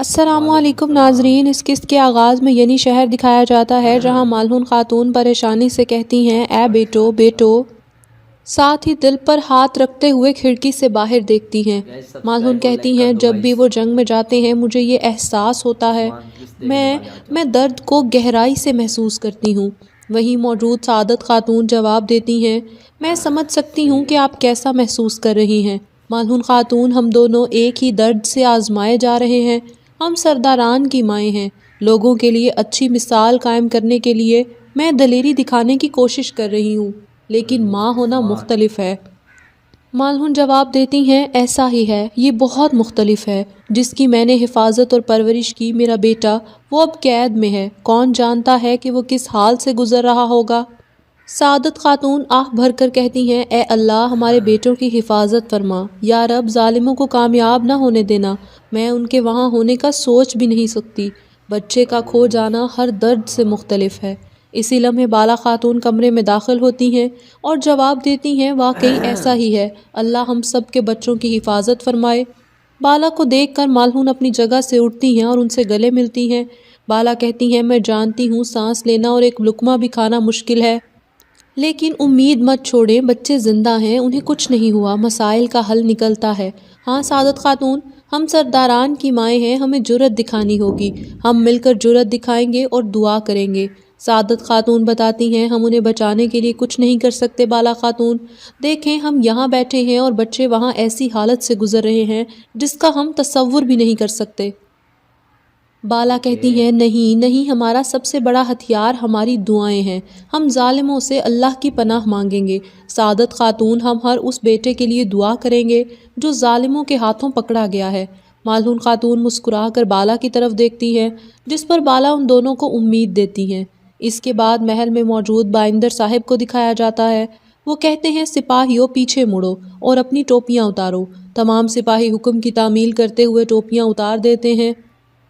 السلام علیکم ناظرین، اس قسط کے آغاز میں ینی شہر دکھایا جاتا ہے جہاں مالہون خاتون پریشانی سے کہتی ہیں اے بیٹو بیٹو، ساتھ ہی دل پر ہاتھ رکھتے ہوئے کھڑکی سے باہر دیکھتی ہیں۔ مالہون کہتی ہیں جب بھی وہ جنگ میں جاتے ہیں مجھے یہ احساس ہوتا ہے، میں درد کو گہرائی سے محسوس کرتی ہوں۔ وہیں موجود سعادت خاتون جواب دیتی ہیں میں سمجھ سکتی ہوں کہ آپ کیسا محسوس کر رہی ہیں مالہون خاتون، ہم دونوں ایک ہی درد سے آزمائے جا رہے ہیں، ہم سرداران کی مائیں ہیں، لوگوں کے لیے اچھی مثال قائم کرنے کے لیے میں دلیری دکھانے کی کوشش کر رہی ہوں، لیکن ماں ہونا مختلف ہے۔ مالہون جواب دیتی ہیں ایسا ہی ہے، یہ بہت مختلف ہے، جس کی میں نے حفاظت اور پرورش کی میرا بیٹا وہ اب قید میں ہے، کون جانتا ہے کہ وہ کس حال سے گزر رہا ہوگا۔ سعادت خاتون آہ بھر کر کہتی ہیں اے اللہ ہمارے بیٹوں کی حفاظت فرما، یا رب ظالموں کو کامیاب نہ ہونے دینا، میں ان کے وہاں ہونے کا سوچ بھی نہیں سکتی۔ بچے کا کھو جانا ہر درد سے مختلف ہے۔ اسی لمحے بالا خاتون کمرے میں داخل ہوتی ہیں اور جواب دیتی ہیں واقعی ایسا ہی ہے، اللہ ہم سب کے بچوں کی حفاظت فرمائے۔ بالا کو دیکھ کر مالہون اپنی جگہ سے اٹھتی ہیں اور ان سے گلے ملتی ہیں۔ بالا کہتی ہیں میں جانتی ہوں سانس لینا اور ایک لقمہ بھی کھانا مشکل ہے، لیکن امید مت چھوڑیں، بچے زندہ ہیں، انہیں کچھ نہیں ہوا، مسائل کا حل نکلتا ہے۔ ہاں سعادت خاتون، ہم سرداران کی مائیں ہیں، ہمیں جرأت دکھانی ہوگی، ہم مل کر جرأت دکھائیں گے اور دعا کریں گے۔ سعادت خاتون بتاتی ہیں ہم انہیں بچانے کے لیے کچھ نہیں کر سکتے بالا خاتون، دیکھیں ہم یہاں بیٹھے ہیں اور بچے وہاں ایسی حالت سے گزر رہے ہیں جس کا ہم تصور بھی نہیں کر سکتے۔ بالا کہتی ہیں نہیں، ہمارا سب سے بڑا ہتھیار ہماری دعائیں ہیں، ہم ظالموں سے اللہ کی پناہ مانگیں گے۔ سعادت خاتون ہم ہر اس بیٹے کے لیے دعا کریں گے جو ظالموں کے ہاتھوں پکڑا گیا ہے۔ مالہون خاتون مسکرا کر بالا کی طرف دیکھتی ہیں، جس پر بالا ان دونوں کو امید دیتی ہیں۔ اس کے بعد محل میں موجود بائندر صاحب کو دکھایا جاتا ہے، وہ کہتے ہیں سپاہیوں پیچھے مڑو اور اپنی ٹوپیاں اتارو۔ تمام سپاہی حکم کی تعمیل کرتے ہوئے ٹوپیاں اتار دیتے ہیں۔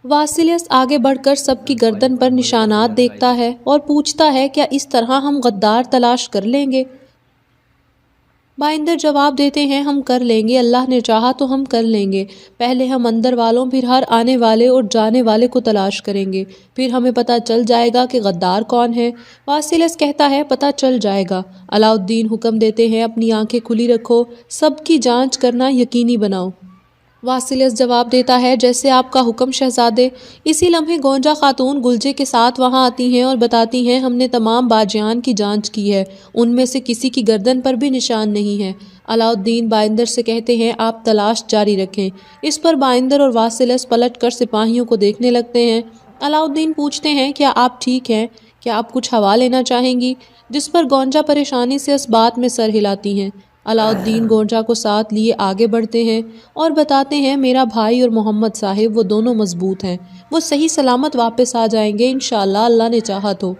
واسلیس آگے بڑھ کر سب کی گردن پر نشانات دیکھتا ہے اور پوچھتا ہے کیا اس طرح ہم غدار تلاش کر لیں گے؟ بائندر جواب دیتے ہیں ہم کر لیں گے، اللہ نے چاہا تو ہم کر لیں گے، پہلے ہم اندر والوں پھر ہر آنے والے اور جانے والے کو تلاش کریں گے، پھر ہمیں پتہ چل جائے گا کہ غدار کون ہے۔ واسلیس کہتا ہے پتہ چل جائے گا۔ علاؤالدین حکم دیتے ہیں اپنی آنکھیں کھلی رکھو، سب کی جانچ کرنا یقینی بناؤ۔ واسلیس جواب دیتا ہے جیسے آپ کا حکم شہزادے۔ اسی لمحے گونجا خاتون گلجے کے ساتھ وہاں آتی ہیں اور بتاتی ہیں ہم نے تمام باجیان کی جانچ کی ہے، ان میں سے کسی کی گردن پر بھی نشان نہیں ہے۔ علاؤالدین بائندر سے کہتے ہیں آپ تلاش جاری رکھیں۔ اس پر بائندر اور واسلیس پلٹ کر سپاہیوں کو دیکھنے لگتے ہیں۔ علاؤالدین پوچھتے ہیں کیا آپ ٹھیک ہیں، کیا آپ کچھ ہوا لینا چاہیں گی؟ جس پر گونجا پریشانی سے اس بات میں سر ہلاتی ہیں۔ علاؤالدین گونجا کو ساتھ لیے آگے بڑھتے ہیں اور بتاتے ہیں میرا بھائی اور محمد صاحب وہ دونوں مضبوط ہیں، وہ صحیح سلامت واپس آ جائیں گے انشاءاللہ اللہ نے چاہا تو۔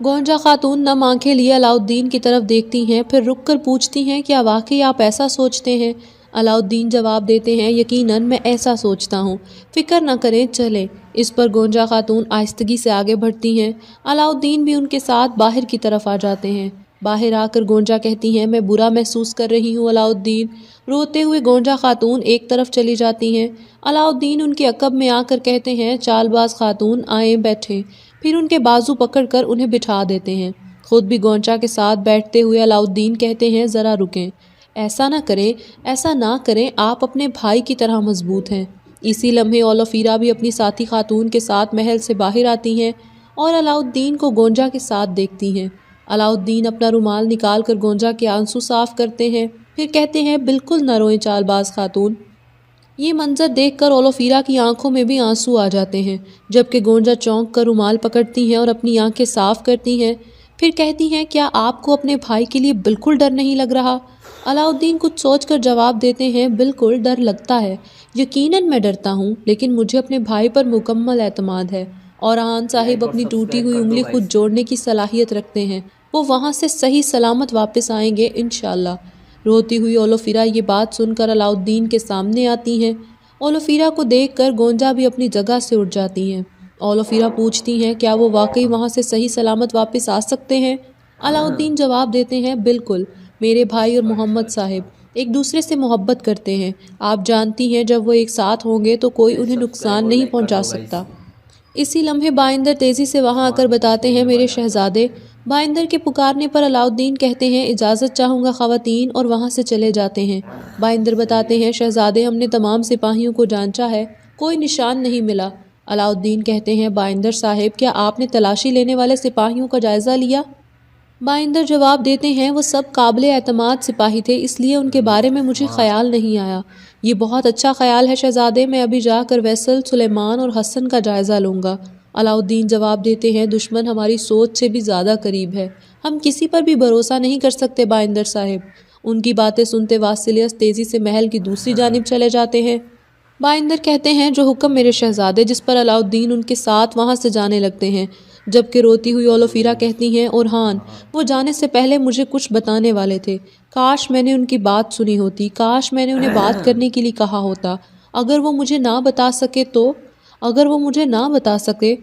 گونجا خاتون نم آنکھیں لیے علاؤالدین کی طرف دیکھتی ہیں، پھر رک کر پوچھتی ہیں کیا واقعی آپ ایسا سوچتے ہیں؟ علاؤالدین جواب دیتے ہیں یقیناً میں ایسا سوچتا ہوں، فکر نہ کریں چلیں۔ اس پر گونجا خاتون آہستگی سے آگے بڑھتی ہیں، علاؤالدین بھی ان کے ساتھ باہر کی طرف آ جاتے ہیں۔ باہر آ کر گونجا کہتی ہیں میں برا محسوس کر رہی ہوں علاؤالدین۔ روتے ہوئے گونجا خاتون ایک طرف چلی جاتی ہیں۔ علاؤالدین ان کے عقب میں آ کر کہتے ہیں چال باز خاتون آئیں بیٹھیں، پھر ان کے بازو پکڑ کر انہیں بٹھا دیتے ہیں۔ خود بھی گونجا کے ساتھ بیٹھتے ہوئے علاؤالدین کہتے ہیں ذرا رکیں، ایسا نہ کریں، آپ اپنے بھائی کی طرح مضبوط ہیں۔ اسی لمحے اولوفیرا بھی اپنی ساتھی خاتون کے ساتھ محل سے باہر آتی ہیں اور علاؤالدین کو گونجا کے ساتھ دیکھتی ہیں۔ علاؤالدین اپنا رومال نکال کر گونجا کے آنسو صاف کرتے ہیں، پھر کہتے ہیں بالکل نہ روئیں چال باز خاتون۔ یہ منظر دیکھ کر اولوفیرا کی آنکھوں میں بھی آنسو آ جاتے ہیں، جبکہ گونجا چونک کر رومال پکڑتی ہیں اور اپنی آنکھیں صاف کرتی ہیں، پھر کہتی ہیں کیا آپ کو اپنے بھائی کے لیے بالکل ڈر نہیں لگ رہا؟ علاؤالدین کچھ سوچ کر جواب دیتے ہیں بالکل ڈر لگتا ہے، یقیناً میں ڈرتا ہوں، لیکن مجھے اپنے بھائی پر مکمل اعتماد ہے، اور آن صاحب اپنی ٹوٹی ہوئی انگلی خود جوڑنے کی صلاحیت رکھتے ہیں، وہ وہاں سے صحیح سلامت واپس آئیں گے انشاءاللہ۔ روتی ہوئی اولوفیرا یہ بات سن کر علاؤالدین کے سامنے آتی ہیں۔ اولوفیرا کو دیکھ کر گونجا بھی اپنی جگہ سے اٹھ جاتی ہیں۔ اولوفیرا پوچھتی ہیں کیا وہ واقعی وہاں سے صحیح سلامت واپس آ سکتے ہیں؟ علاؤالدین جواب دیتے ہیں بالکل، میرے بھائی اور محمد صاحب، ایک دوسرے سے محبت کرتے ہیں۔ آپ جانتی ہیں جب وہ ایک ساتھ ہوں گے تو کوئی انہیں نقصان نہیں پہنچا سکتا۔ اسی لمحے بائندر تیزی سے وہاں آ کر بتاتے ہیں میرے شہزادے۔ بائندر کے پکارنے پر علاؤالدین کہتے ہیں اجازت چاہوں گا خواتین، اور وہاں سے چلے جاتے ہیں۔ بائندر بتاتے ہیں شہزادے ہم نے تمام سپاہیوں کو جانچا ہے، کوئی نشان نہیں ملا۔ علاؤالدین کہتے ہیں بائندر صاحب کیا آپ نے تلاشی لینے والے سپاہیوں کا جائزہ لیا؟ بائندر جواب دیتے ہیں وہ سب قابل اعتماد سپاہی تھے، اس لیے ان کے بارے میں مجھے خیال نہیں آیا۔ یہ بہت اچھا خیال ہے شہزادے، میں ابھی جا کر ویسل، سلیمان اور حسن کا جائزہ لوں گا۔ علاؤالدین جواب دیتے ہیں دشمن ہماری سوچ سے بھی زیادہ قریب ہے، ہم کسی پر بھی بھروسہ نہیں کر سکتے بائندر صاحب۔ ان کی باتیں سنتے واسلیس تیزی سے محل کی دوسری جانب چلے جاتے ہیں۔ بائندر کہتے ہیں جو حکم میرے شہزادے، جس پر علاؤالدین ان کے ساتھ وہاں سے جانے لگتے ہیں، جبکہ روتی ہوئی اولوفیرا کہتی ہیں اورہان وہ جانے سے پہلے مجھے کچھ بتانے والے تھے، کاش میں نے ان کی بات سنی ہوتی، کاش میں نے انہیں بات کرنے کے لیے کہا ہوتا۔ اگر وہ مجھے نہ بتا سکے تو؟ اگر وہ مجھے نہ بتا سکے؟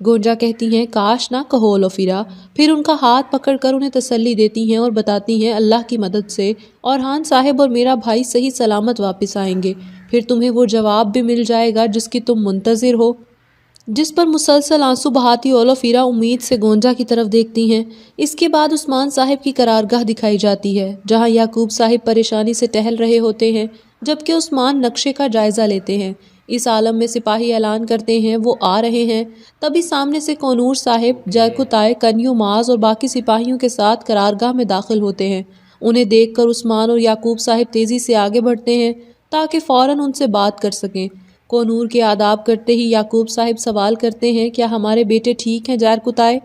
گونجا کہتی ہیں کاش نہ کہو اولوفیرا۔ پھر ان کا ہاتھ پکڑ کر انہیں تسلی دیتی ہیں اور بتاتی ہیں اللہ کی مدد سے اورہان صاحب اور میرا بھائی صحیح سلامت واپس آئیں گے، پھر تمہیں وہ جواب بھی مل جائے گا جس کی تم منتظر ہو۔ جس پر مسلسل آنسو بہاتی اولوفیرا امید سے گونجا کی طرف دیکھتی ہیں۔ اس کے بعد عثمان صاحب کی قرارگاہ دکھائی جاتی ہے، جہاں یعقوب صاحب پریشانی سے ٹہل رہے ہوتے ہیں، جبکہ عثمان نقشے کا جائزہ لیتے ہیں۔ اس عالم میں سپاہی اعلان کرتے ہیں وہ آ رہے ہیں۔ تبھی سامنے سے کونور صاحب، جائکوتائے، کنیو ماز اور باقی سپاہیوں کے ساتھ قرارگاہ میں داخل ہوتے ہیں۔ انہیں دیکھ کر عثمان اور یعقوب صاحب تیزی سے آگے بڑھتے ہیں تاکہ فوراً ان سے بات کر سکیں۔ کونور کے آداب کرتے ہی یعقوب صاحب سوال کرتے ہیں کیا ہمارے بیٹے ٹھیک ہیں جائکوتائے؟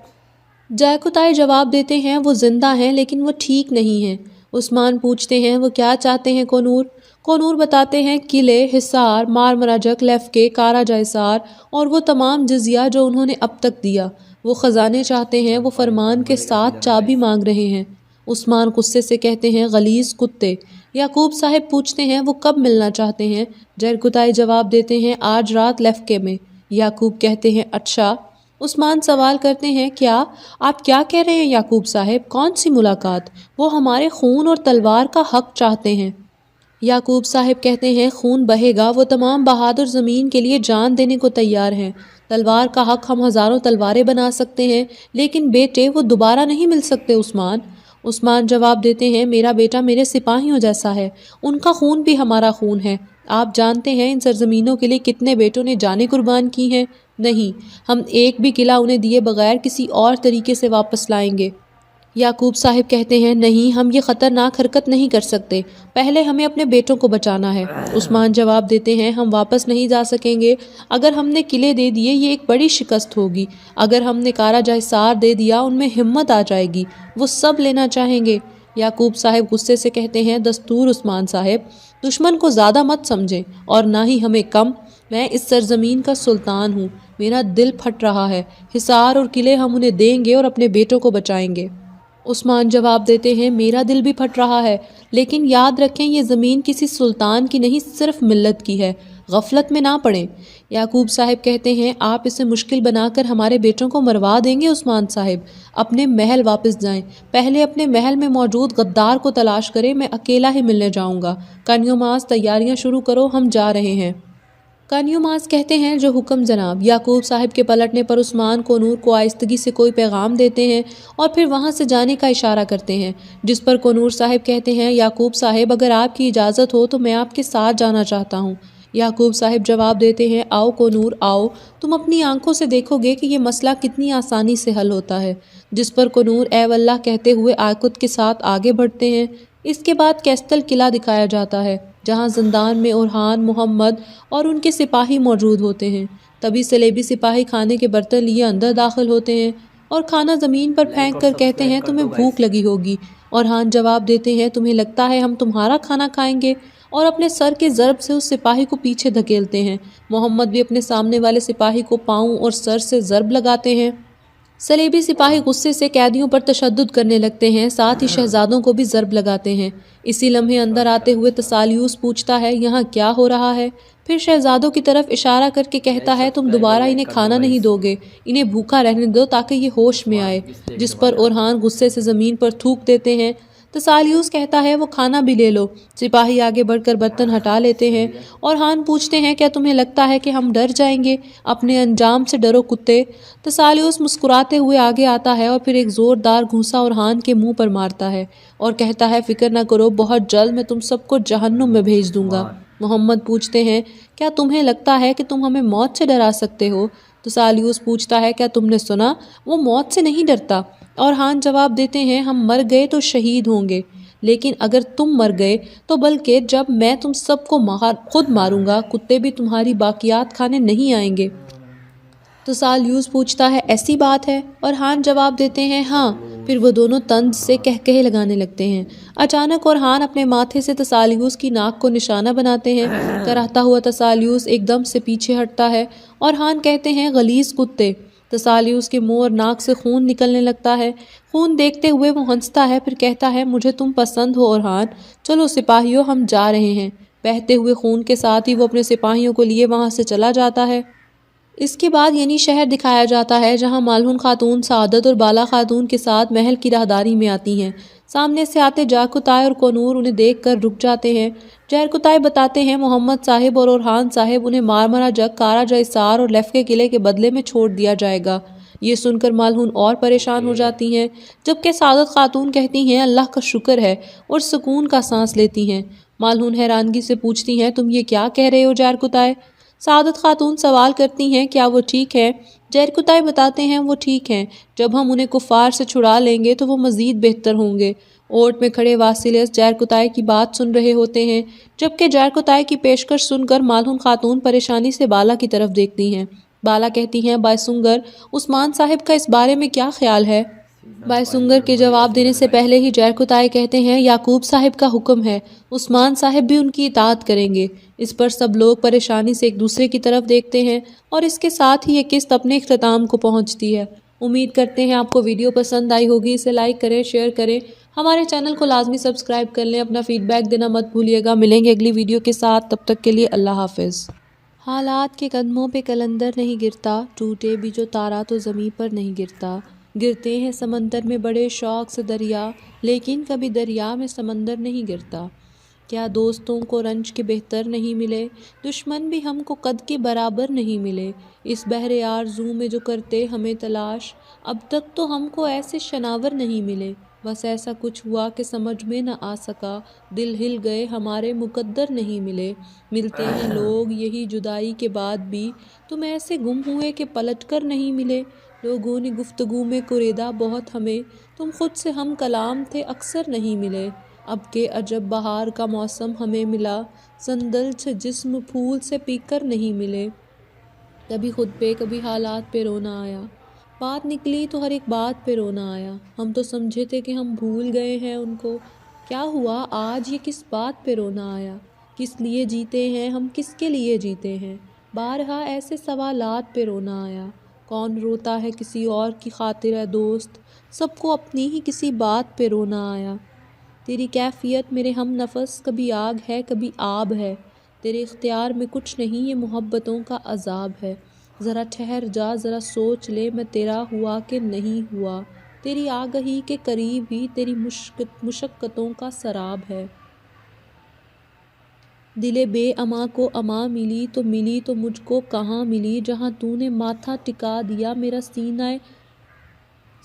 جائکوتائے جواب دیتے ہیں وہ زندہ ہیں لیکن وہ ٹھیک نہیں ہیں۔ عثمان پوچھتے ہیں وہ کیا چاہتے ہیں کونور؟ کونور بتاتے ہیں قلعے، حصار، مارمراجک، لیفکے، کارا جائسار اور وہ تمام جزیہ جو انہوں نے اب تک دیا۔ وہ خزانے چاہتے ہیں، وہ فرمان کے ساتھ چابی مانگ رہے ہیں۔ عثمان غصے سے کہتے ہیں غلیظ کتے۔ یعقوب صاحب پوچھتے ہیں وہ کب ملنا چاہتے ہیں؟ جائکوتائے جواب دیتے ہیں آج رات لیفکے میں۔ یعقوب کہتے ہیں اچھا۔ عثمان سوال کرتے ہیں کیا آپ کیا کہہ رہے ہیں یعقوب صاحب، کون سی ملاقات؟ وہ ہمارے خون اور تلوار کا حق چاہتے ہیں۔ یعقوب صاحب کہتے ہیں خون بہے گا، وہ تمام بہادر زمین کے لیے جان دینے کو تیار ہیں۔ تلوار کا حق ہم ہزاروں تلواریں بنا سکتے ہیں لیکن بیٹے وہ دوبارہ نہیں مل سکتے عثمان۔ عثمان جواب دیتے ہیں میرا بیٹا میرے سپاہیوں جیسا ہے، ان کا خون بھی ہمارا خون ہے۔ آپ جانتے ہیں ان سرزمینوں کے لیے کتنے بیٹوں نے جانیں قربان کی ہیں؟ نہیں، ہم ایک بھی قلعہ انہیں دیے بغیر کسی اور طریقے سے واپس لائیں گے۔ یعقوب صاحب کہتے ہیں نہیں، ہم یہ خطرناک حرکت نہیں کر سکتے، پہلے ہمیں اپنے بیٹوں کو بچانا ہے۔ عثمان جواب دیتے ہیں ہم واپس نہیں جا سکیں گے، اگر ہم نے قلعے دے دیے یہ ایک بڑی شکست ہوگی، اگر ہم نے کارا جائسار دے دیا ان میں ہمت آ جائے گی، وہ سب لینا چاہیں گے۔ یعقوب صاحب غصے سے کہتے ہیں دستور عثمان صاحب، دشمن کو زیادہ مت سمجھیں اور نہ ہی ہمیں کم، میں اس سرزمین کا سلطان ہوں، میرا دل پھٹ رہا ہے، حصار اور قلعے ہم انہیں دیں گے اور اپنے بیٹوں کو بچائیں گے۔ عثمان جواب دیتے ہیں میرا دل بھی پھٹ رہا ہے، لیکن یاد رکھیں یہ زمین کسی سلطان کی نہیں صرف ملت کی ہے، غفلت میں نہ پڑیں۔ یعقوب صاحب کہتے ہیں آپ اسے مشکل بنا کر ہمارے بیٹوں کو مروا دیں گے عثمان صاحب، اپنے محل واپس جائیں، پہلے اپنے محل میں موجود غدار کو تلاش کریں، میں اکیلا ہی ملنے جاؤں گا۔ کنیوماز تیاریاں شروع کرو، ہم جا رہے ہیں۔ کنیوماز کہتے ہیں جو حکم جناب۔ یعقوب صاحب کے پلٹنے پر عثمان کونور کو آہستگی سے کوئی پیغام دیتے ہیں اور پھر وہاں سے جانے کا اشارہ کرتے ہیں، جس پر کونور صاحب کہتے ہیں یعقوب صاحب اگر آپ کی اجازت ہو تو میں آپ کے ساتھ جانا چاہتا ہوں۔ یعقوب صاحب جواب دیتے ہیں آؤ کونور آؤ، تم اپنی آنکھوں سے دیکھو گے کہ یہ مسئلہ کتنی آسانی سے حل ہوتا ہے۔ جس پر کونور اے واللہ کہتے ہوئے آیکت کے ساتھ آگے بڑھتے ہیں۔ اس کے بعد کیسٹل قلعہ دکھایا جاتا ہے جہاں زندان میں اورہان، محمد اور ان کے سپاہی موجود ہوتے ہیں۔ تبھی سلیبی سپاہی کھانے کے برتن لیے اندر داخل ہوتے ہیں اور کھانا زمین پر پھینک کر کہتے ہیں تمہیں بھوک لگی ہوگی۔ اورہان جواب دیتے ہیں تمہیں لگتا ہے ہم تمہارا کھانا کھائیں گے، اور اپنے سر کے ضرب سے اس سپاہی کو پیچھے دھکیلتے ہیں۔ محمد بھی اپنے سامنے والے سپاہی کو پاؤں اور سر سے ضرب لگاتے ہیں۔ سلیبی سپاہی غصے سے قیدیوں پر تشدد کرنے لگتے ہیں، ساتھ ہی شہزادوں کو بھی ضرب لگاتے ہیں۔ اسی لمحے اندر آتے ہوئے تسالیوس پوچھتا ہے یہاں کیا ہو رہا ہے؟ پھر شہزادوں کی طرف اشارہ کر کے کہتا ہے تم دوبارہ انہیں کھانا نہیں دو گے، انہیں بھوکا رہنے دو تاکہ یہ ہوش میں آئے۔ جس پر اورہان غصے سے زمین پر تھوک دیتے ہیں۔ تسالیوس کہتا ہے وہ کھانا بھی لے لو۔ سپاہی آگے بڑھ کر برتن ہٹا لیتے ہیں۔ اور ہان پوچھتے ہیں کیا تمہیں لگتا ہے کہ ہم ڈر جائیں گے؟ اپنے انجام سے ڈرو کتے۔ تسالیوس مسکراتے ہوئے آگے آتا ہے اور پھر ایک زوردار گھونسا اور ہان کے منہ پر مارتا ہے اور کہتا ہے فکر نہ کرو، بہت جلد میں تم سب کو جہنم میں بھیج دوں گا۔ محمد پوچھتے ہیں کیا تمہیں لگتا ہے کہ تم ہمیں موت سے ڈرا سکتے ہو؟ تسالیوس پوچھتا ہے کیا تم نے سنا؟ وہ موت سے نہیں ڈرتا۔ اور ہان جواب دیتے ہیں ہم مر گئے تو شہید ہوں گے، لیکن اگر تم مر گئے تو بلکہ جب میں تم سب کو خود ماروں گا، کتے بھی تمہاری باقیات کھانے نہیں آئیں گے۔ تسالیوس پوچھتا ہے ایسی بات ہے؟ اور ہان جواب دیتے ہیں ہاں۔ پھر وہ دونوں طنز سے کہکہے لگانے لگتے ہیں۔ اچانک اور ہان اپنے ماتھے سے تسالیوس کی ناک کو نشانہ بناتے ہیں۔ کراہتا ہوا تسالیوس ایک دم سے پیچھے ہٹتا ہے اور ہان کہتے ہیں غلیظ کتے۔ تسالیوس کے منہ اور ناک سے خون نکلنے لگتا ہے۔ خون دیکھتے ہوئے وہ ہنستا ہے، پھر کہتا ہے مجھے تم پسند ہو اورہان، چلو سپاہیوں ہم جا رہے ہیں۔ بہتے ہوئے خون کے ساتھ ہی وہ اپنے سپاہیوں کو لیے وہاں سے چلا جاتا ہے۔ اس کے بعد یعنی شہر دکھایا جاتا ہے جہاں مالہون خاتون سعادت اور بالا خاتون کے ساتھ محل کی راہداری میں آتی ہیں۔ سامنے سے آتے جارکتائے اور کنور انہیں دیکھ کر رک جاتے ہیں۔ جارکتائے بتاتے ہیں محمد صاحب اور اورہان صاحب انہیں مارمرا جگ، کارا جیسار اور لیف کے قلعے کے بدلے میں چھوڑ دیا جائے گا۔ یہ سن کر مالہون اور پریشان ہو جاتی ہیں، جبکہ سعادت خاتون کہتی ہیں اللہ کا شکر ہے اور سکون کا سانس لیتی ہیں۔ مالہون حیرانگی سے پوچھتی ہیں تم یہ کیا کہہ رہے ہو جارکتائے؟ سعادت خاتون سوال کرتی ہیں کیا وہ ٹھیک ہے؟ جارکتائے بتاتے ہیں وہ ٹھیک ہیں، جب ہم انہیں کفار سے چھڑا لیں گے تو وہ مزید بہتر ہوں گے۔ اوٹ میں کھڑے واسیلس جارکتائے کی بات سن رہے ہوتے ہیں، جبکہ جارکتائے کی پیشکش سن کر مالہون خاتون پریشانی سے بالا کی طرف دیکھتی ہیں۔ بالا کہتی ہیں بائسنگر، عثمان صاحب کا اس بارے میں کیا خیال ہے؟ بائسنگر کے جواب دینے سے پہلے ہی جارکتائے کہتے ہیں یعقوب صاحب کا حکم ہے، عثمان صاحب بھی ان کی اطاعت کریں گے۔ اس پر سب لوگ پریشانی سے ایک دوسرے کی طرف دیکھتے ہیں اور اس کے ساتھ ہی یہ قسط اپنے اختتام کو پہنچتی ہے۔ امید کرتے ہیں آپ کو ویڈیو پسند آئی ہوگی، اسے لائک کریں، شیئر کریں، ہمارے چینل کو لازمی سبسکرائب کر لیں، اپنا فیڈ بیک دینا مت بھولیے گا۔ ملیں گے اگلی ویڈیو کے ساتھ، تب تک کے لیے اللہ حافظ۔ حالات کے قدموں پہ قلندر نہیں گرتا، ٹوٹے بھی جو تارا تو زمیں پر نہیں گرتا۔ گرتے ہیں سمندر میں بڑے شوق سے دریا، لیکن کبھی دریا میں سمندر نہیں گرتا۔ کیا دوستوں کو رنج کے بہتر نہیں ملے، دشمن بھی ہم کو قد کے برابر نہیں ملے۔ اس بحر آرزو میں جو کرتے ہمیں تلاش، اب تک تو ہم کو ایسے شناور نہیں ملے۔ بس ایسا کچھ ہوا کہ سمجھ میں نہ آ سکا، دل ہل گئے ہمارے مقدر نہیں ملے۔ ملتے ہیں لوگ یہی جدائی کے بعد بھی، تم ایسے گم ہوئے کہ پلٹ کر نہیں ملے۔ لوگوں نے گفتگو میں کریدا بہت ہمیں، تم خود سے ہم کلام تھے اکثر نہیں ملے۔ اب کہ عجب بہار کا موسم ہمیں ملا، سندل سے جسم پھول سے پیکر نہیں ملے۔ کبھی خود پہ کبھی حالات پہ رونا آیا، بات نکلی تو ہر ایک بات پہ رونا آیا۔ ہم تو سمجھے تھے کہ ہم بھول گئے ہیں ان کو، کیا ہوا آج یہ کس بات پہ رونا آیا؟ کس لیے جیتے ہیں ہم، کس کے لیے جیتے ہیں؟ بارہا ایسے سوالات پہ رونا آیا۔ کون روتا ہے کسی اور کی خاطر اے دوست، سب کو اپنی ہی کسی بات پہ رونا آیا۔ تیری کیفیت میرے ہم نفس کبھی آگ ہے کبھی آب ہے، تیرے اختیار میں کچھ نہیں یہ محبتوں کا عذاب ہے۔ ذرا ٹھہر جا ذرا سوچ لے میں تیرا ہوا کہ نہیں ہوا، تیری آگہی کے قریب ہی تیری مشقتوں کا سراب ہے۔ دل بے اما کو اما ملی تو مجھ کو کہاں ملی، جہاں تو نے ماتھا ٹکا دیا میرا سینہ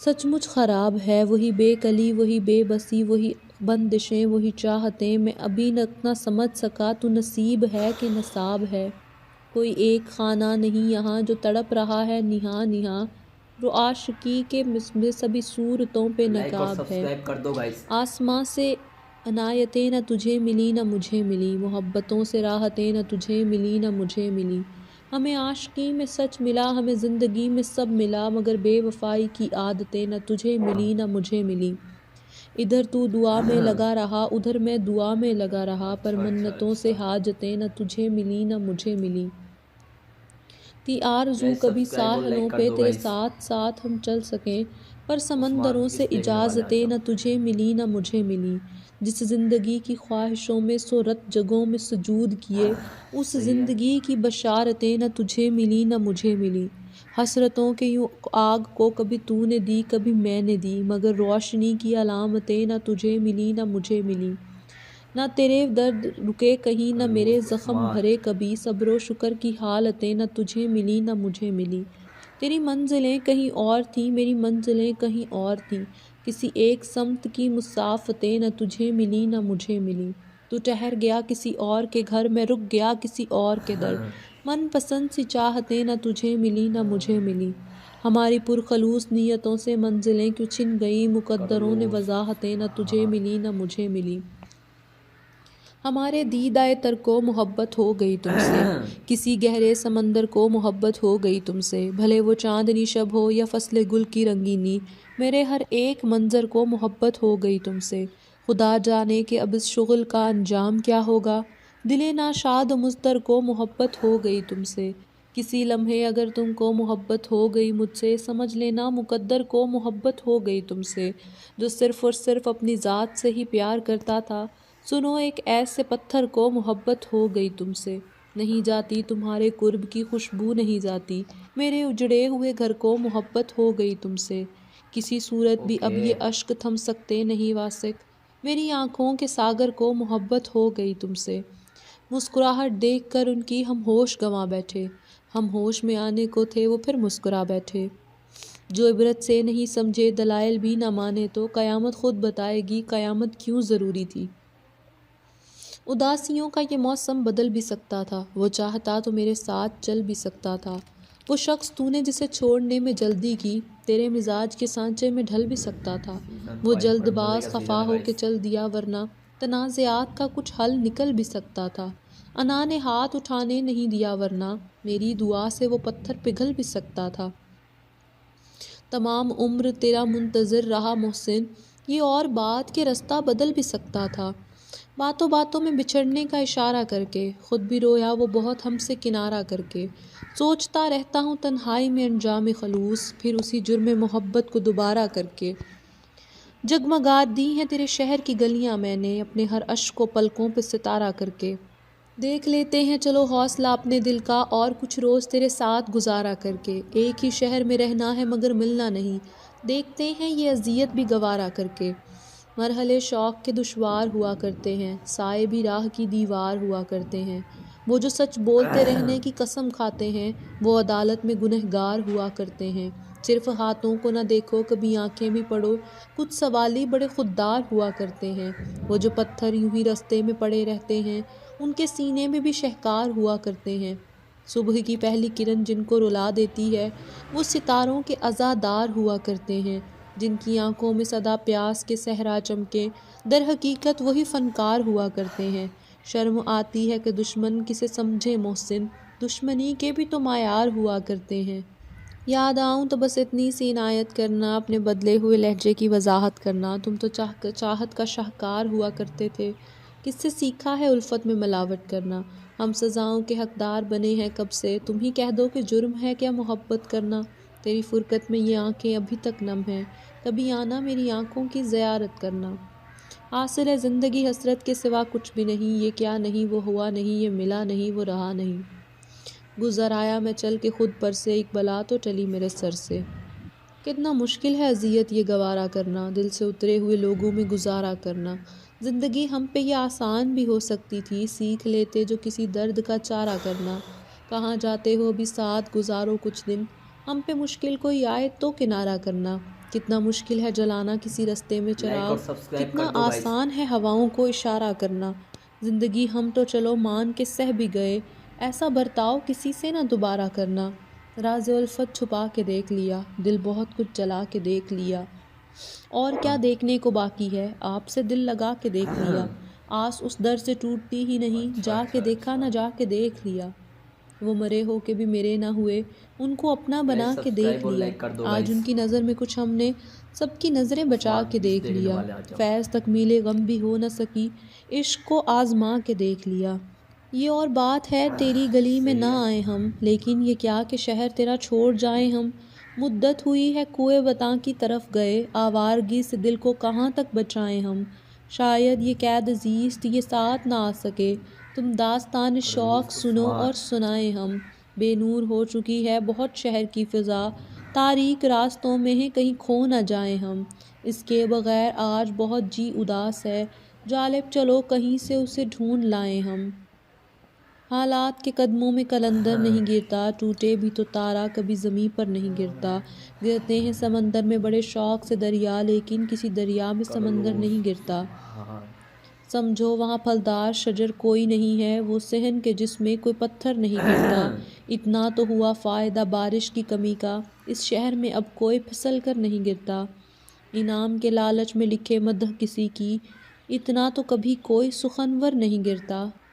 سچ مچ خراب ہے۔ وہی بے کلی وہی بے بسی، وہی بندشیں وہی چاہتیں، میں ابھی نہ سمجھ سکا تو نصیب ہے کہ نصاب ہے۔ کوئی ایک خانہ نہیں یہاں جو تڑپ رہا ہے نہاں نہاں، رو عاشقی کے سبھی صورتوں پہ نقاب ہے۔ آسماں سے عنایتیں نہ تجھے ملی نہ مجھے ملی، محبتوں سے راحتیں نہ تجھے ملی نہ مجھے ملی۔ ہمیں عاشقی میں سچ ملا ہمیں زندگی میں سب ملا، مگر بے وفائی کی عادتیں نہ تجھے ملی نہ مجھے ملی۔ ادھر تو دعا میں لگا رہا ادھر میں دعا میں لگا رہا، پر منتوں سے حاجتیں نہ تجھے ملی نہ مجھے ملی۔ تھی آرزو کبھی ساحلوں پہ تیرے ساتھ ساتھ ہم چل سکیں، پر سمندروں سے اجازتیں نہ تجھے ملی نہ مجھے ملی۔ جس زندگی کی خواہشوں میں سو رت جگوں میں سجود کیے، اس زندگی کی بشارتیں نہ تجھے ملی نہ مجھے ملی۔ حسرتوں کے یوں آگ کو کبھی تو نے دی کبھی میں نے دی، مگر روشنی کی علامتیں نہ تجھے ملی نہ مجھے ملی۔ نہ تیرے درد رکے کہیں نہ میرے زخم بھرے کبھی، صبر و شکر کی حالتیں نہ تجھے ملی نہ مجھے ملی۔ تیری منزلیں کہیں اور تھیں میری منزلیں کہیں اور تھیں، کسی ایک سمت کی مسافتیں نہ تجھے ملی نہ مجھے ملی۔ تو ٹھہر گیا کسی اور کے گھر میں رک گیا کسی اور کے در، من پسند سی چاہتیں نہ تجھے ملی نہ مجھے ملی۔ ہماری پرخلوص نیتوں سے منزلیں کیوں چھن گئیں، مقدروں نے وضاحتیں نہ تجھے ملی نہ مجھے ملی۔ ہمارے دیدہ تر کو محبت ہو گئی تم سے، کسی گہرے سمندر کو محبت ہو گئی تم سے، بھلے وہ چاندنی شب ہو یا فصل گل کی رنگینی، میرے ہر ایک منظر کو محبت ہو گئی تم سے۔ خدا جانے کہ اب اس شغل کا انجام کیا ہوگا، دل ناشاد و مضطر کو محبت ہو گئی تم سے۔ کسی لمحے اگر تم کو محبت ہو گئی مجھ سے، سمجھ لینا مقدر کو محبت ہو گئی تم سے، جو صرف اور صرف اپنی ذات سے ہی پیار کرتا تھا۔ سنو ایک ایسے پتھر کو محبت ہو گئی تم سے، نہیں جاتی تمہارے قرب کی خوشبو نہیں جاتی، میرے اجڑے ہوئے گھر کو محبت ہو گئی تم سے۔ کسی صورت بھی اب یہ اشک تھم سکتے نہیں واسق، میری آنکھوں کے ساگر کو محبت ہو گئی تم سے۔ مسکراہٹ دیکھ کر ان کی ہم ہوش گنوا بیٹھے، ہم ہوش میں آنے کو تھے وہ پھر مسکرا بیٹھے۔ جو عبرت سے نہیں سمجھے دلائل بھی نہ مانے تو قیامت خود بتائے گی قیامت کیوں ضروری تھی۔ اداسیوں کا یہ موسم بدل بھی سکتا تھا، وہ چاہتا تو میرے ساتھ چل بھی سکتا تھا۔ وہ شخص تو نے جسے چھوڑنے میں جلدی کی، تیرے مزاج کے سانچے میں ڈھل بھی سکتا تھا۔ وہ جلد باز خفا ہو کے چل دیا، ورنہ تنازعات کا کچھ حل نکل بھی سکتا تھا۔ انا نے ہاتھ اٹھانے نہیں دیا، ورنہ میری دعا سے وہ پتھر پگھل بھی سکتا تھا۔ تمام عمر تیرا منتظر رہا محسن، یہ اور بات کہ رستہ بدل بھی سکتا تھا۔ باتوں باتوں میں بچھڑنے کا اشارہ کر کے، خود بھی رویا وہ بہت ہم سے کنارہ کر کے۔ سوچتا رہتا ہوں تنہائی میں انجام خلوص، پھر اسی جرم محبت کو دوبارہ کر کے۔ جگمگا دی ہیں تیرے شہر کی گلیاں میں نے، اپنے ہر اشک کو پلکوں پہ ستارہ کر کے۔ دیکھ لیتے ہیں چلو حوصلہ اپنے دل کا، اور کچھ روز تیرے ساتھ گزارا کر کے۔ ایک ہی شہر میں رہنا ہے مگر ملنا نہیں، دیکھتے ہیں یہ اذیت بھی گوارا کر کے۔ مرحلے شوق کے دشوار ہوا کرتے ہیں، سائے بھی راہ کی دیوار ہوا کرتے ہیں۔ وہ جو سچ بولتے رہنے کی قسم کھاتے ہیں، وہ عدالت میں گنہگار ہوا کرتے ہیں۔ صرف ہاتھوں کو نہ دیکھو کبھی آنکھیں بھی پڑھو، کچھ سوالی بڑے خوددار ہوا کرتے ہیں۔ وہ جو پتھر یوں ہی رستے میں پڑے رہتے ہیں، ان کے سینے میں بھی شہکار ہوا کرتے ہیں۔ صبح کی پہلی کرن جن کو رلا دیتی ہے، وہ ستاروں کے عزادار ہوا کرتے ہیں۔ جن کی آنکھوں میں سدا پیاس کے صحرا چمکے، در حقیقت وہی فنکار ہوا کرتے ہیں۔ شرم آتی ہے کہ دشمن کسے سمجھے محسن، دشمنی کے بھی تو معیار ہوا کرتے ہیں۔ یاد آؤں تو بس اتنی سی عنایت کرنا، اپنے بدلے ہوئے لہجے کی وضاحت کرنا۔ تم تو چاہت کا شاہکار ہوا کرتے تھے، کس سے سیکھا ہے الفت میں ملاوٹ کرنا۔ ہم سزاؤں کے حقدار بنے ہیں کب سے، تم ہی کہہ دو کہ جرم ہے کیا محبت کرنا۔ تیری فرقت میں یہ آنکھیں ابھی تک نم ہیں، کبھی آنا میری آنکھوں کی زیارت کرنا۔ حاصل ہے زندگی حسرت کے سوا کچھ بھی نہیں، یہ کیا نہیں وہ ہوا نہیں، یہ ملا نہیں وہ رہا نہیں۔ گزر آیا میں چل کے خود پر سے، ایک بلا تو ٹلی میرے سر سے۔ کتنا مشکل ہے اذیت یہ گوارا کرنا، دل سے اترے ہوئے لوگوں میں گزارا کرنا۔ زندگی ہم پہ یہ آسان بھی ہو سکتی تھی، سیکھ لیتے جو کسی درد کا چارہ کرنا۔ کہاں جاتے ہو ابھی ساتھ گزارو کچھ دن، ہم پہ مشکل کوئی آئے تو کنارہ کرنا۔ کتنا مشکل ہے جلانا کسی رستے میں چراغ، کتنا آسان ہے ہواؤں کو اشارہ کرنا۔ زندگی ہم تو چلو مان کے سہ بھی گئے، ایسا برتاؤ کسی سے نہ دوبارہ کرنا۔ راز الفت چھپا کے دیکھ لیا، دل بہت کچھ جلا کے دیکھ لیا، اور کیا دیکھنے کو باقی ہے، آپ سے دل لگا کے دیکھ لیا۔ آس اس در سے ٹوٹتی ہی نہیں، جا کے دیکھا نہ جا کے دیکھ لیا۔ وہ مرے ہو کے بھی میرے نہ ہوئے، ان کو اپنا بنا کے دیکھ لیا۔ آج ان کی نظر میں کچھ ہم نے سب کی نظریں بچا کے دیکھ لیا۔ فیض تکمیل غم بھی ہو نہ سکی، عشق کو آزما کے دیکھ لیا۔ یہ اور بات ہے تیری گلی میں نہ آئے ہم، لیکن یہ کیا کہ شہر تیرا چھوڑ جائیں ہم۔ مدت ہوئی ہے کوئے وطاں کی طرف گئے، آوارگی سے دل کو کہاں تک بچائیں ہم۔ شاید یہ قید زیست یہ ساتھ نہ آ سکے، تم داستان شوق سنو اور سنائیں ہم۔ بے نور ہو چکی ہے بہت شہر کی فضا، تاریک راستوں میں ہے کہیں کھو نہ جائیں ہم، اس کے بغیر آج بہت جی اداس ہے، جالب چلو کہیں سے اسے ڈھونڈ لائیں ہم۔ حالات کے قدموں میں قلندر نہیں گرتا، ٹوٹے بھی تو تارا کبھی زمیں پر نہیں گرتا، گرتے ہیں سمندر میں بڑے شوق سے دریا، لیکن کسی دریا میں سمندر نہیں گرتا۔ سمجھو وہاں پھلدار شجر کوئی نہیں ہے، وہ صحن کے جس میں کوئی پتھر نہیں گرتا، اتنا تو ہوا فائدہ بارش کی کمی کا، اس شہر میں اب کوئی پھسل کر نہیں گرتا۔ انعام کے لالچ میں لکھے مدح کسی کی، اتنا تو کبھی کوئی سخنور نہیں گرتا۔